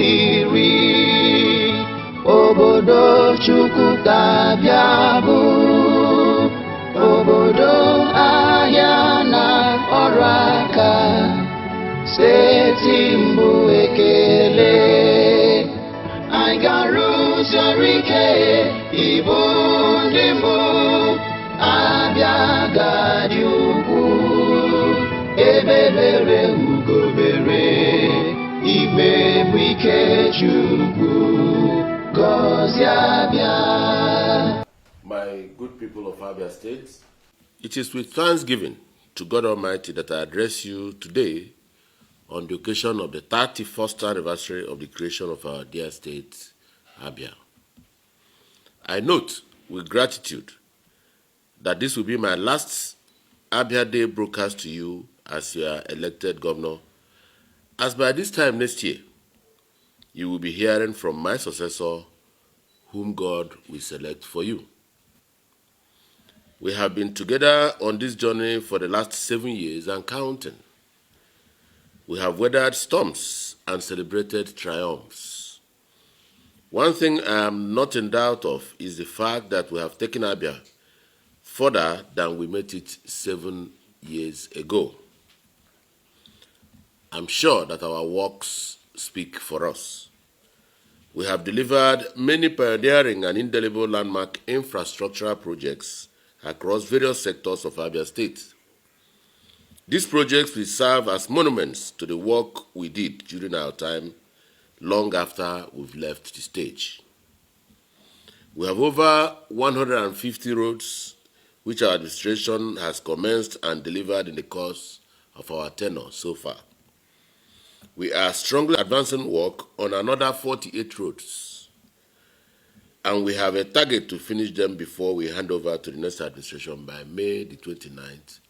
mmiri obodo Chukwu ga-abịa bụ obodo ahịa na ọrụ aka steeti mbụ ekele anyị ga-arụsi ọrụ ike ịbụ ndị mbụ Abịa ga-adị ukwuu ebebere ugobere igbe bụ ike Chukwu gọzie Abịa. My good people of Abia State, it is with thanksgiving to God Almighty that I address you today on the occasion of the 31st anniversary of the creation of our dear state, Abia. I note with gratitude that this will be my last Abia Day broadcast to you as your elected governor, as by this time next year, you will be hearing from my successor, whom God will select for you. We have been together on this journey for the last 7 years and counting. We have weathered storms and celebrated triumphs. One thing I am not in doubt of is the fact that we have taken Abia further than we made it 7 years ago. I'm sure that our works speak for us. We have delivered many pioneering and indelible landmark infrastructural projects across various sectors of Abia State. These projects will serve as monuments to the work we did during our time, long after we've left the stage. We have over 150 roads which our administration has commenced and delivered in the course of our tenure so far. We are strongly advancing work on another 48 roads, and we have a target to finish them before we hand over to the next administration by May the 29th,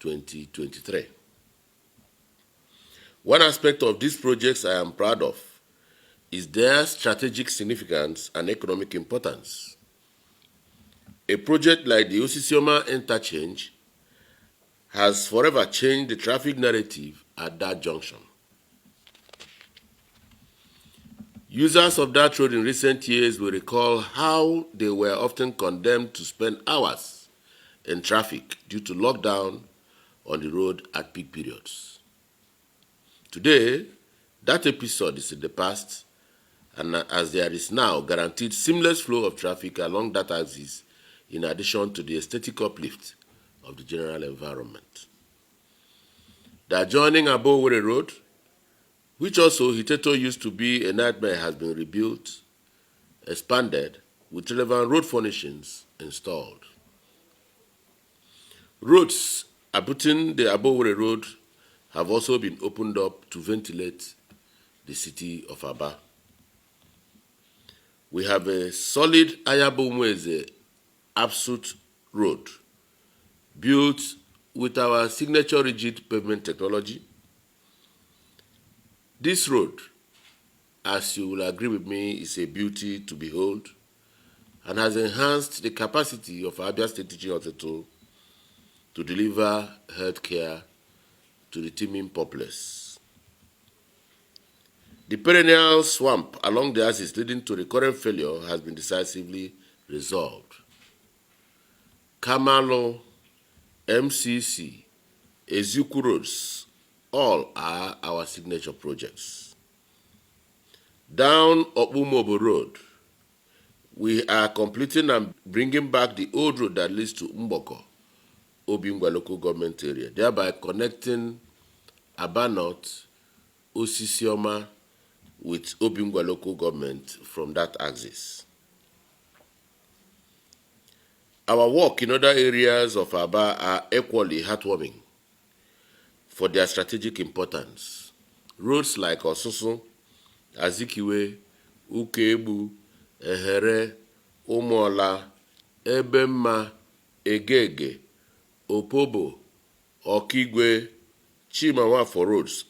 2023. One aspect of these projects I am proud of is their strategic significance and economic importance. A project like the Osisioma interchange has forever changed the traffic narrative at that junction. Users of that road in recent years will recall how they were often condemned to spend hours in traffic due to lockdown on the road at peak periods. Today, that episode is in the past, and as there is now guaranteed seamless flow of traffic along that axis, in addition to the aesthetic uplift of the general environment. The adjoining Abowere Road, which also hitherto used to be a nightmare, has been rebuilt, expanded, with relevant road furnishings installed. Roads abutting the Abowere Road have also been opened up to ventilate the city of Aba. We have a solid Ayabomweze Absolute Road, built with our signature rigid pavement technology. This road, as you will agree with me, is a beauty to behold and has enhanced the capacity of Abia State Teaching Hospital to deliver health care to the teeming populace. The perennial swamp along the axis leading to recurrent failure has been decisively resolved. Kamalo, MCC, Ezuku roads, all are our signature projects. Down Obumobo Road, we are completing and bringing back the old road that leads to Mboko, Obingwa local government area, thereby connecting Aba North, Osisioma with Obingwa local government from that axis. Our work in other areas of Aba are equally heartwarming for their strategic importance. Roads like Osusu, Azikiwe, Ukebu, Ehere, Umola, Ebemma, Egege, Opobo, Okigwe, Chimawafo roads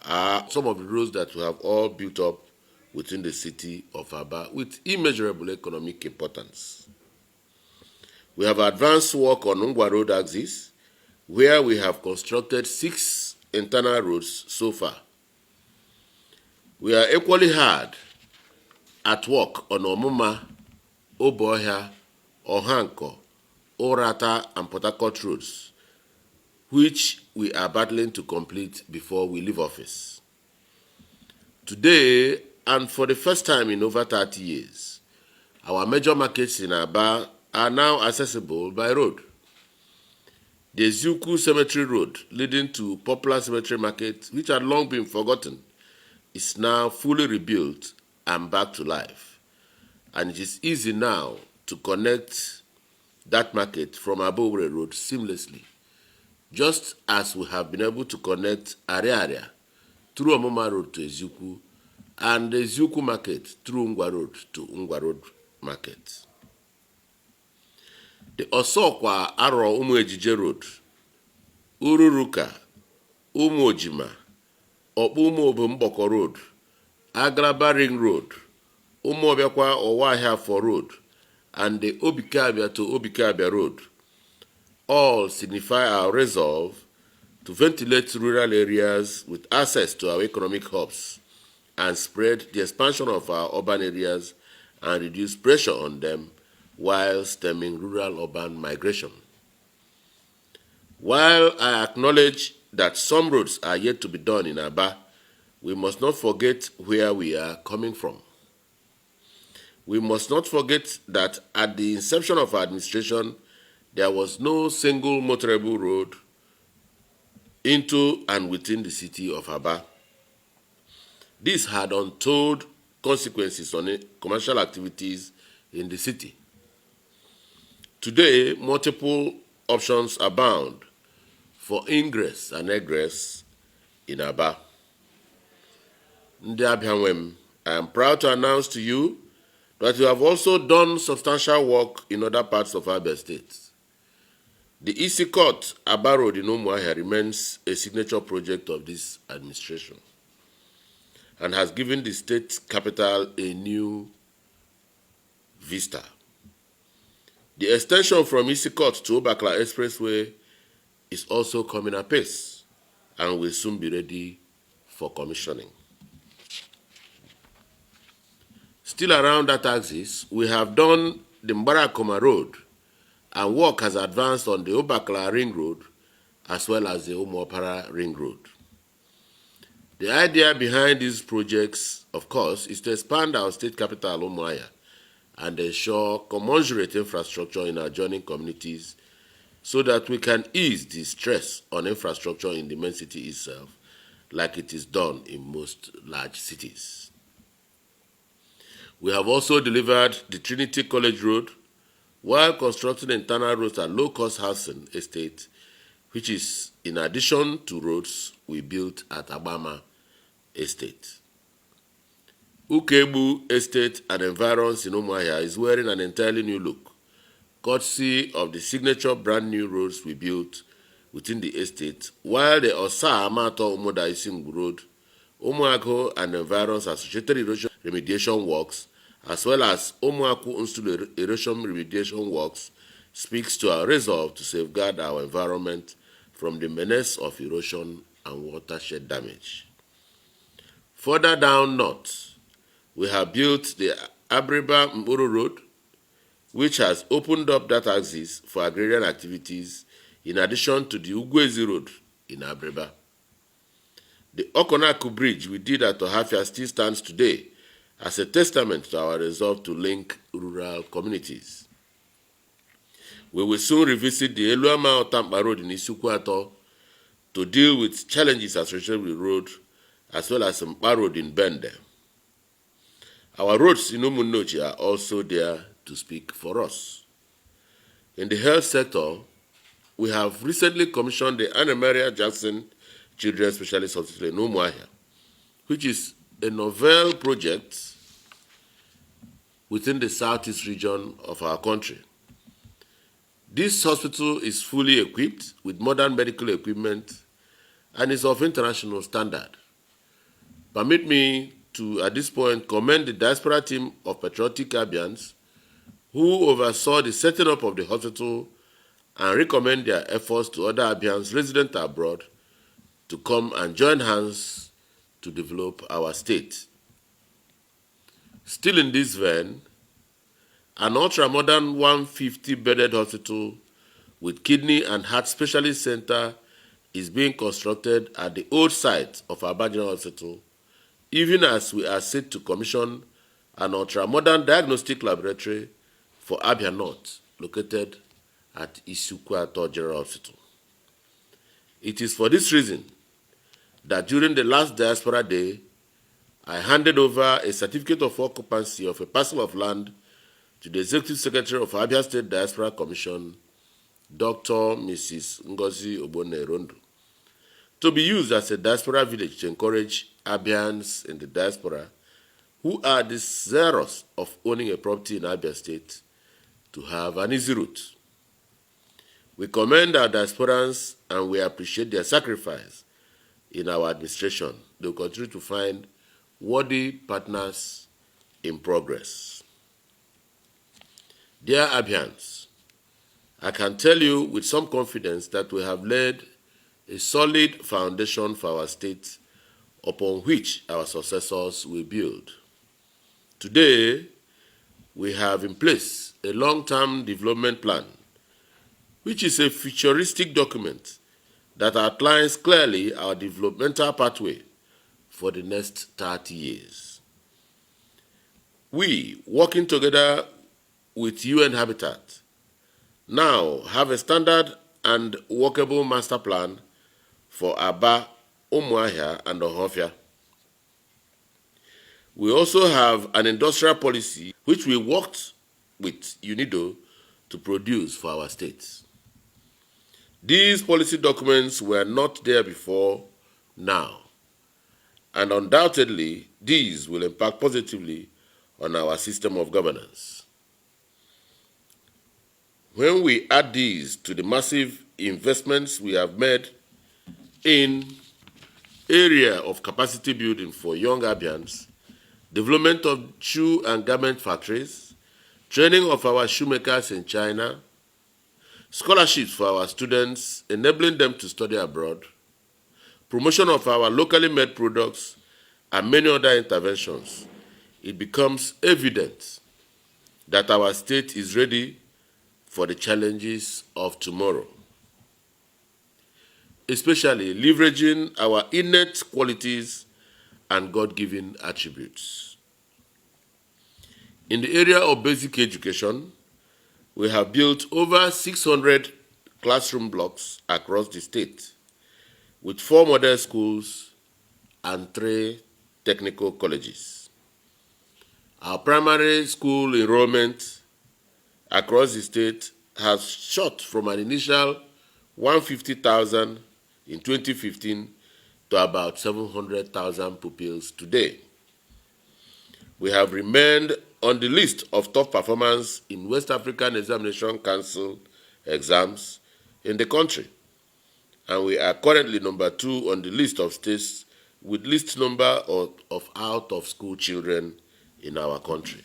are some of the roads that we have all built up within the city of Aba with immeasurable economic importance. We have advanced work on Ungwa Road axis, where we have constructed 6 internal roads so far. We are equally hard at work on Omuma, Obohia, Ohanko, Orata, and Port Harcourt roads, which we are battling to complete before we leave office. Today, and for the first time in over 30 years, our major markets in Aba are now accessible by road. The Eziukwu Cemetery Road, leading to Popular Cemetery Market, which had long been forgotten, is now fully rebuilt and back to life. And it is easy now to connect that market from Abowere Road seamlessly, just as we have been able to connect Ariaria through Omoma Road to Eziukwu and the Eziukwu Market through Ngwa Road to Ngwa Road Market. The Osokwa Aro Umuejije Road, Ururuka, Umuojima, Obumo Road, Agraba Ring Road, Umuobiakwa Owahia for Road, and the Obikabia to Obikabia Road all signify our resolve to ventilate rural areas with access to our economic hubs and spread the expansion of our urban areas and reduce pressure on them while stemming rural-urban migration. While I acknowledge that some roads are yet to be done in Aba, we must not forget where we are coming from. We must not forget that at the inception of our administration, there was no single motorable road into and within the city of Aba. This had untold consequences on commercial activities in the city. Today, multiple options abound for ingress and egress in Aba. Ndị Abianwem, I am proud to announce to you that we have also done substantial work in other parts of Abia State. The EC Court Aba Road in Umuahia remains a signature project of this administration and has given the state capital a new vista. The extension from EC Court to Obakla Expressway is also coming apace and will soon be ready for commissioning. Still around that axis, we have done the Mbarakoma Road, and work has advanced on the Obakla Ring Road as well as the Umuopara Ring Road. The idea behind these projects, of course, is to expand our state capital, Umuahia, and ensure commensurate infrastructure in adjoining communities so that we can ease the stress on infrastructure in the main city itself, like it is done in most large cities. We have also delivered the Trinity College Road while constructing internal roads at low-cost housing estate, which is in addition to roads we built at Abama Estate. Ukebu Estate and environs in Umuahia is wearing an entirely new look, courtesy of the signature brand new roads we built within the estate, while the Osa Amato Umoda Isingu Road, Umuago and environs associated erosion remediation works, as well as Umuaku Unstulu erosion remediation works, speaks to our resolve to safeguard our environment from the menace of erosion and watershed damage. Further down north, we have built the Abriba Mburu Road, which has opened up that axis for agrarian activities in addition to the Ugwezi Road in Abriba. The Okonaku Bridge we did at Ohafia still stands today as a testament to our resolve to link rural communities. We will soon revisit the Eluama Otampa Road in Isukwato to deal with challenges associated with the road, as well as Mpa Road in Bende. Our roads in Umunnochi are also there to speak for us. In the health sector, we have recently commissioned the Anna Maria Jackson Children's Specialist Hospital in Umuahia, which is a novel project within the southeast region of our country. This hospital is fully equipped with modern medical equipment and is of international standard. Permit me to, at this point, commend the diaspora team of patriotic Abians who oversaw the setting up of the hospital and recommend their efforts to other Abians resident abroad to come and join hands to develop our state. Still in this vein, an ultra-modern 150-bedded hospital with kidney and heart specialist center is being constructed at the old site of Abia General Hospital, even as we are set to commission an ultra-modern diagnostic laboratory for Abia North, located at Isukwato General Hospital. It is for this reason that during the last Diaspora Day, I handed over a certificate of occupancy of a parcel of land to the Executive Secretary of Abia State Diaspora Commission, Dr. Mrs. Ngozi Ogbonne-Rondo, to be used as a diaspora village to encourage Abians in the diaspora who are desirous of owning a property in Abia State to have an easy route. We commend our diasporans and we appreciate their sacrifice in our administration. They will continue to find worthy partners in progress. Dear Abians, I can tell you with some confidence that we have laid a solid foundation for our state upon which our successors will build. Today, we have in place a long-term development plan, which is a futuristic document that outlines clearly our developmental pathway for the next 30 years. We, working together with UN Habitat, now have a standard and workable master plan for Aba, Umuahia, and Ohofia. We also have an industrial policy which we worked with UNIDO to produce for our states. These policy documents were not there before now, and undoubtedly these will impact positively on our system of governance. When we add these to the massive investments we have made in area of capacity building for young Abians, development of shoe and garment factories, training of our shoemakers in China, scholarships for our students, enabling them to study abroad, promotion of our locally made products, and many other interventions, it becomes evident that our state is ready for the challenges of tomorrow, especially leveraging our innate qualities and God-given attributes. In the area of basic education, we have built over 600 classroom blocks across the state, with 4 model schools and 3 technical colleges. Our primary school enrollment across the state has shot from an initial 150,000 in 2015 to about 700,000 pupils today. We have remained on the list of top performers in West African Examination Council exams in the country, and we are currently number 2 on the list of states with least number of out-of-school children in our country.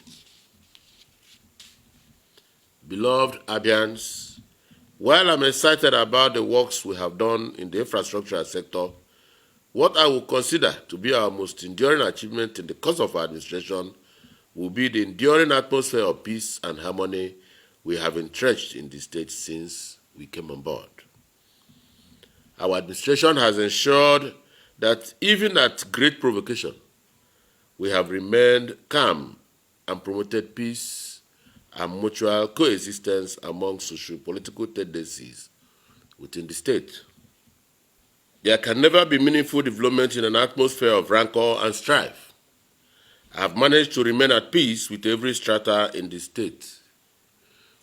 Beloved Abians, while I'm excited about the works we have done in the infrastructural sector, what I will consider to be our most enduring achievement in the course of our administration will be the enduring atmosphere of peace and harmony we have entrenched in the state since we came on board. Our administration has ensured that even at great provocation, we have remained calm and promoted peace and mutual coexistence among socio-political tendencies within the state. There can never be meaningful development in an atmosphere of rancor and strife. I have managed to remain at peace with every strata in the state.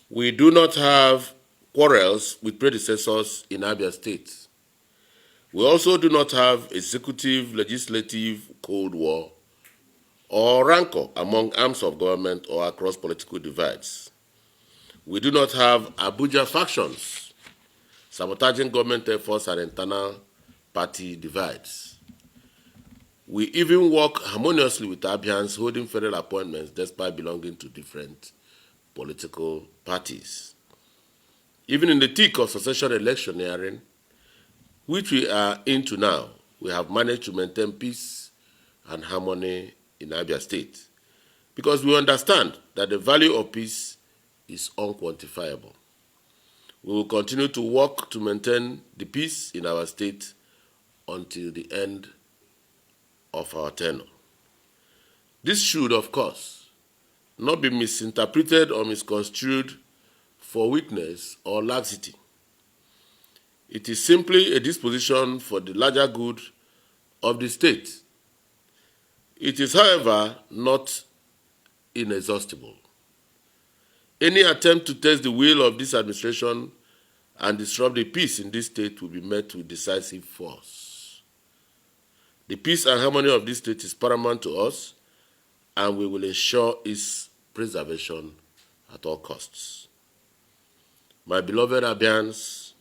We do not have quarrels with predecessors in Abia State. We also do not have executive, legislative cold war or rancor among arms of government or across political divides. We do not have Abuja factions sabotaging government efforts and internal party divides. We even work harmoniously with Abians holding federal appointments despite belonging to different political parties. Even in the thick of succession electioneering, which we are into now, we have managed to maintain peace and harmony in Abia State because we understand that the value of peace is unquantifiable. We will continue to work to maintain the peace in our state until the end of our tenure. This should, of course, not be misinterpreted or misconstrued for weakness or laxity. It is simply a disposition for the larger good of the state. It is, however, not inexhaustible. Any attempt to test the will of this administration and disrupt the peace in this state will be met with decisive force. The peace and harmony of this state is paramount to us, and we will ensure its preservation at all costs. My beloved Abians,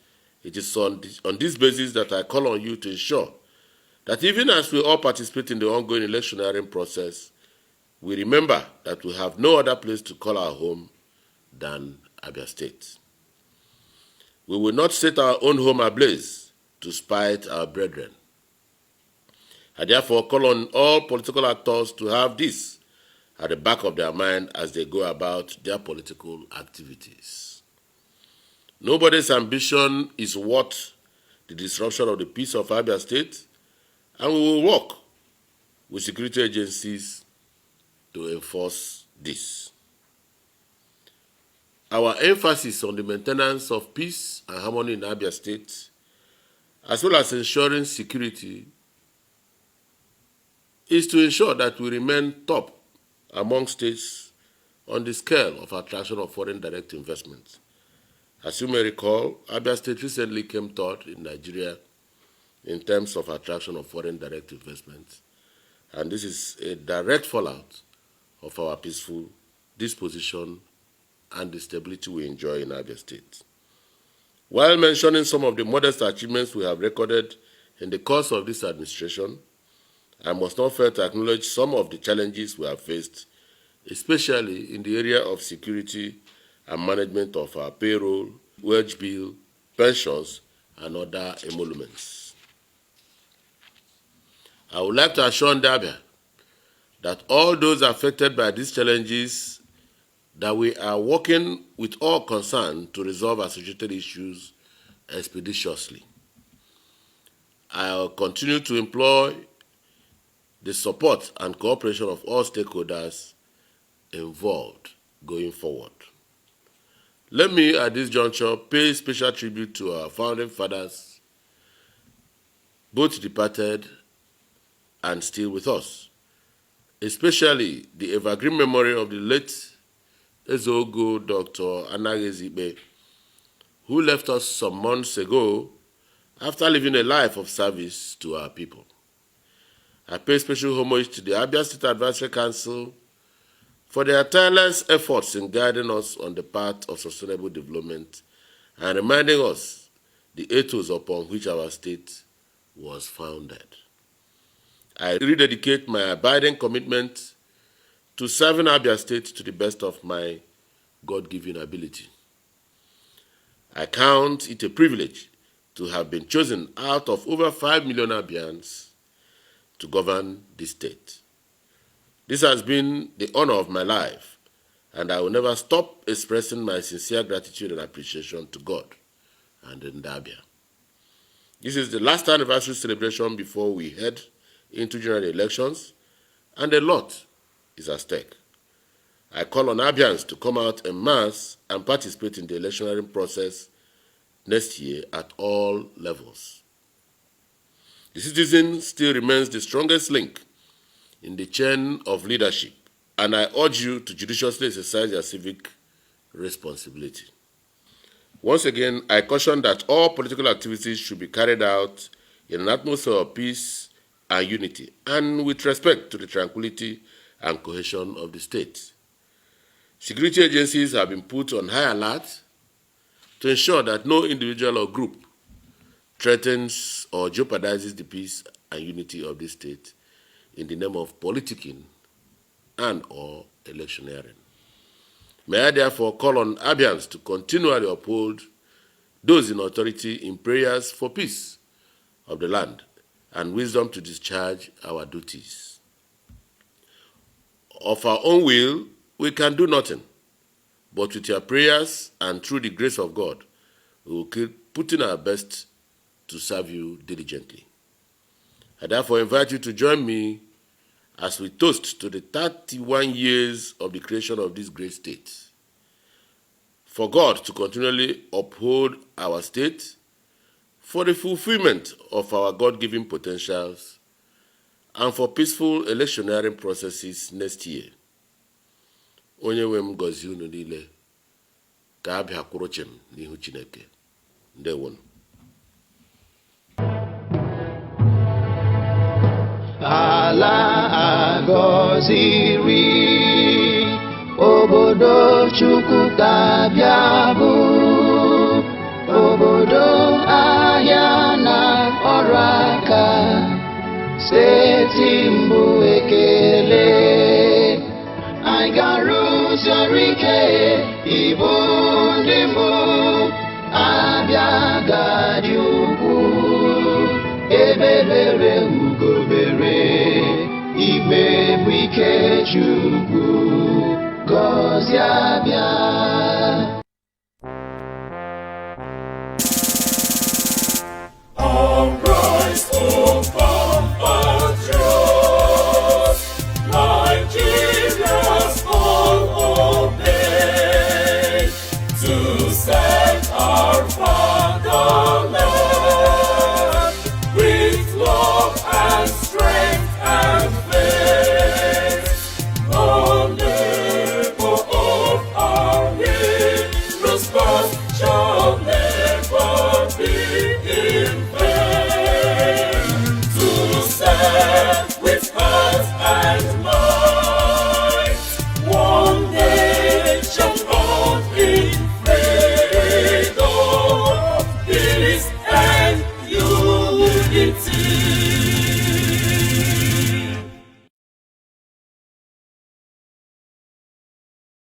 it is on this basis that I call on you to ensure that even as we all participate in the ongoing electioneering process, we remember that we have no other place to call our home than Abia State. We will not set our own home ablaze to spite our brethren. I therefore call on all political actors to have this at the back of their mind as they go about their political activities. Nobody's ambition is worth the disruption of the peace of Abia State, and we will work with security agencies to enforce this. Our emphasis on the maintenance of peace and harmony in Abia State, as well as ensuring security, is to ensure that we remain top among states on the scale of attraction of foreign direct investment. As you may recall, Abia State recently came third in Nigeria in terms of attraction of foreign direct investment, and this is a direct fallout of our peaceful disposition and the stability we enjoy in Abia State. While mentioning some of the modest achievements we have recorded in the course of this administration, I must not fail to acknowledge some of the challenges we have faced, especially in the area of security and management of our payroll, wage bill, pensions, and other emoluments. I would like to assure Abia that all those affected by these challenges, that we are working with all concerned to resolve associated issues expeditiously. I'll continue to employ the support and cooperation of all stakeholders involved going forward. Let me, at this juncture, pay special tribute to our founding fathers, both departed and still with us, especially the evergreen memory of the late Ezeogo Dr. Anaghezi, who left us some months ago after living a life of service to our people. I pay special homage to the Abia State Advisory Council for their tireless efforts in guiding us on the path of sustainable development and reminding us the ethos upon which our state was founded. I rededicate my abiding commitment to serving Abia State to the best of my God-given ability. I count it a privilege to have been chosen out of over 5 million Abians to govern this state. This has been the honor of my life, and I will never stop expressing my sincere gratitude and appreciation to God and Abia. This is the last anniversary celebration before we head into general elections, and a lot is at stake. I call on Abians to come out en masse and participate in the electioneering process next year at all levels. The citizen still remains the strongest link in the chain of leadership, and I urge you to judiciously exercise your civic responsibility. Once again, I caution that all political activities should be carried out in an atmosphere of peace and unity, and with respect to the tranquility and cohesion of the state. Security agencies have been put on high alert to ensure that no individual or group threatens or jeopardizes the peace and unity of the state in the name of politicking and or electioneering. May I therefore call on Abians to continually uphold those in authority in prayers for peace of the land and wisdom to discharge our duties. Of our own will, we can do nothing. But with your prayers and through the grace of God, we will keep putting our best to serve you diligently. I therefore invite you to join me as we toast to the 31 years of the creation of this great state. For God to continually uphold our state, for the fulfillment of our God-given potentials, and for peaceful electioneering processes next year. Onye nwe m gọzie unu niile ka Abia kwụrụ chịm n'ihu Chineke. Ndewonu. Ala agọziri obodo Chukwu ka Abia bụ, obodo ahịa na ọrụ aka, steeti mbụ ekele. Anyị ga-arụsi ọrụ ike ịbụ ndị mbụ. Abia ga-adị ukwuu, ebebere ugobere, igbe bụ ike Chukwu, gọzie Abia.